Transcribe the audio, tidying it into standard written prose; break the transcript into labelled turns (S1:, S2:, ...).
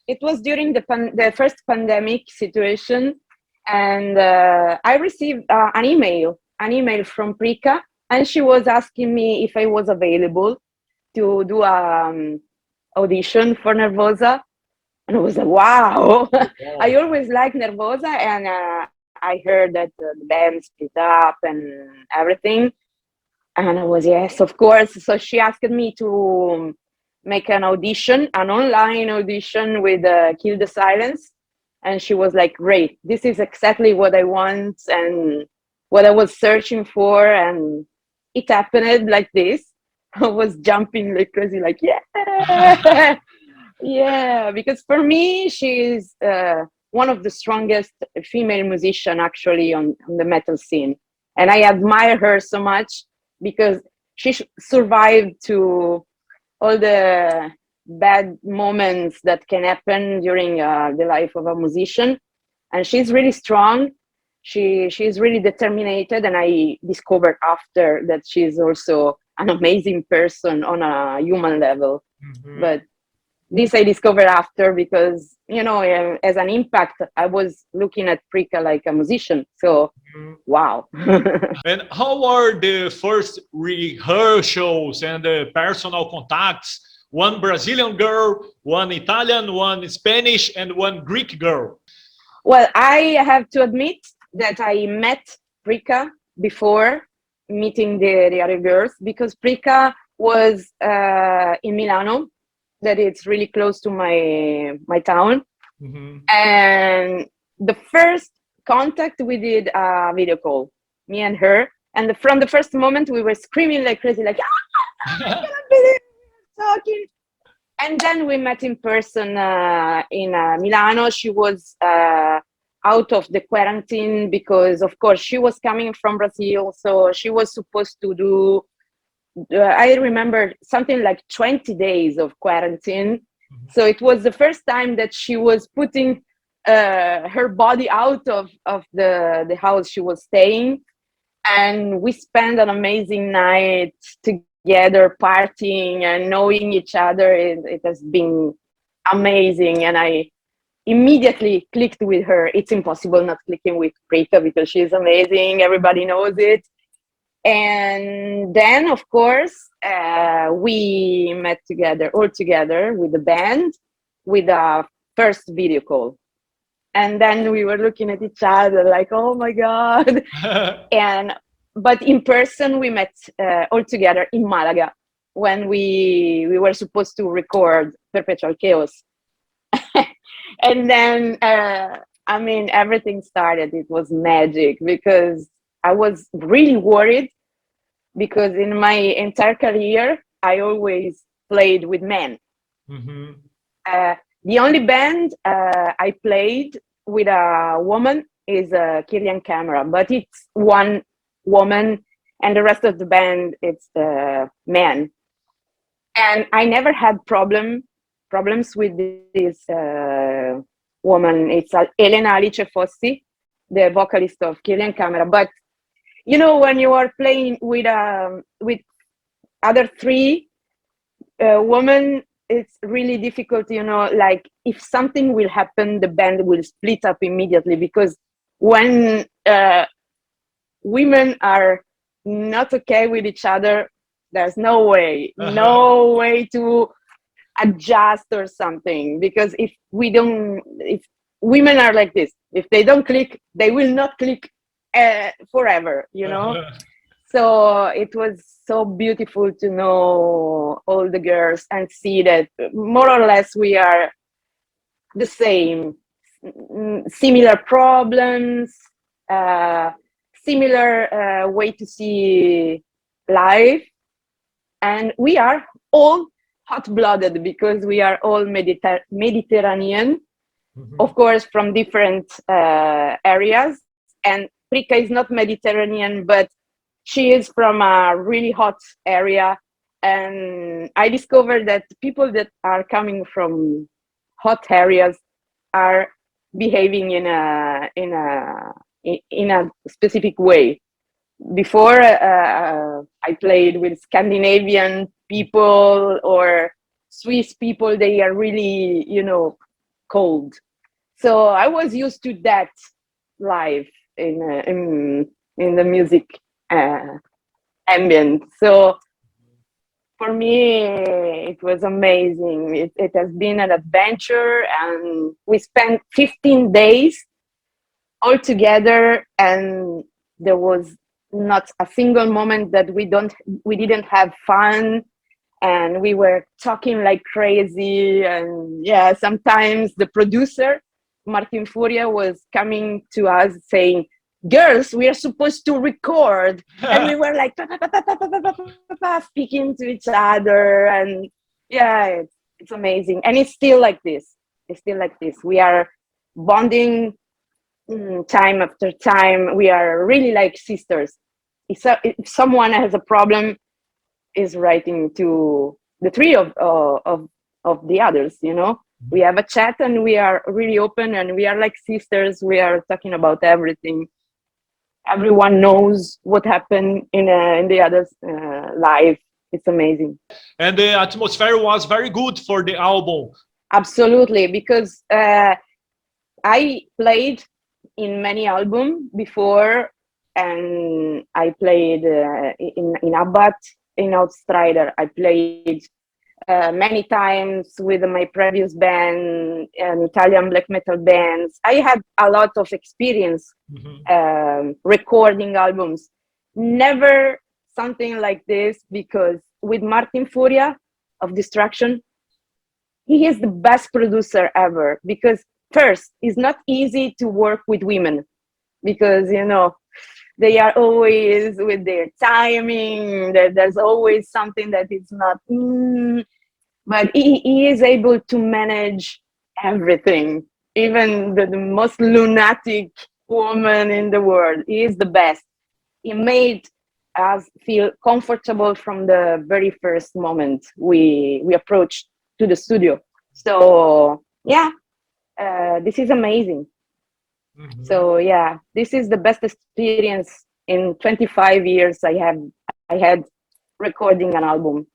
S1: it was during the first pandemic situation, and I received an email from Prika, and she was asking me if I was available to do audition for Nervosa. And I was like, wow. I
S2: Wow.
S1: always liked Nervosa, and I heard that the band split up and everything. And I was, yes, of course. So she asked me to make an audition, an online audition with Kill the Silence. And she was like, great, this is exactly what I want and what I was searching for. And it happened like this. I was jumping like crazy, like, yeah. Yeah, because for me, she's one of the strongest female musician actually on the metal scene. And I admire her so much because she survived to all the bad moments that can happen during the life of a musician. And she's really strong. She's really determined, and I discovered after that she's also an amazing person on a human level.
S2: Mhm.
S1: But this I discovered after because, as an impact, I was looking at Prika like a musician. So,
S2: Mhm.
S1: wow.
S2: And how are the first rehearsals and the personal contacts? One Brazilian girl, one Italian, one Spanish, and one Greek girl.
S1: Well, I have to admit that I met Prika before meeting the other girls because Prika was in Milano, that it's really close to my town.
S2: Mhm.
S1: And the first contact, we did a video call, me and her. And from the first moment, we were screaming like crazy, like, I cannot believe you're talking. And then we met in person in Milano. She was out of the quarantine because, of course, she was coming from Brazil. So she was supposed to do, I remember, something like 20 days of quarantine. So it was the first time that she was putting her body out of the house she was staying. And we spent an amazing night together, partying and knowing each other. It has been amazing. And I immediately clicked with her. It's impossible not clicking with Prika because she's amazing. Everybody knows it. And then, of course, we met together, all together with the band, with a first video call. And then we were looking at each other like, oh my God. And but in person, we met all together in Malaga when we were supposed to record Perpetual Chaos. And then, I mean, everything started. It was magic because I was really worried because in my entire career, I always played with men.
S2: Mhm.
S1: Uh, the only band I played with a woman is Killian Camera, but it's one woman, and the rest of the band it's men. And I never had problems with this woman. It's Elena Alice Fossi, the vocalist of Killian Camera. But when you are playing with other three women, it's really difficult, like if something will happen, the band will split up immediately because when women are not okay with each other, there's no way to adjust or something. Because if women are like this, if they don't click, they will not click forever. So it was so beautiful to know all the girls and see that more or less we are the same, similar problems, uh, similar way to see life, and we are all hot-blooded because we are all Mediterranean,
S2: Mhm.
S1: of course, from different areas. And Prika is not Mediterranean, but she is from a really hot area. And I discovered that people that are coming from hot areas are behaving in a specific way. Before, I played with Scandinavian people or Swiss people. They are really, cold. So I was used to that live in the music uh, ambient. So for me, it was amazing. It has been an adventure, and we spent 15 days all together, and there was not a single moment that we didn't have fun, and we were talking like crazy. And yeah, sometimes the producer Martin Furia was coming to us saying, girls, we are supposed to record. And we were like speaking to each other. And yeah, it's amazing. And it's still like this. It's still like this. We are bonding time after time. We are really like sisters. If someone has a problem, is writing to the three of the others, you know. We have a chat, and we are really open, and we are like sisters. We are talking about everything. Everyone knows what happened in the other's life. It's amazing.
S2: And the atmosphere was very good for the album.
S1: Absolutely, because I played in many albums before, and I played in Abbat, in Outstrider. I played many times with my previous band, Italian black metal bands. I had a lot of experience recording albums. Never something like this, because with Martin Furia of Destruction, he is the best producer ever. Because first, it's not easy to work with women, because, you know, they are always with their timing. There's always something that is not, but he is able to manage everything, even the most lunatic woman in the world. He is the best. He made us feel comfortable from the very first moment we approached to the studio. So yeah, this is amazing. So yeah, this is the best experience in 25 years I had recording an album.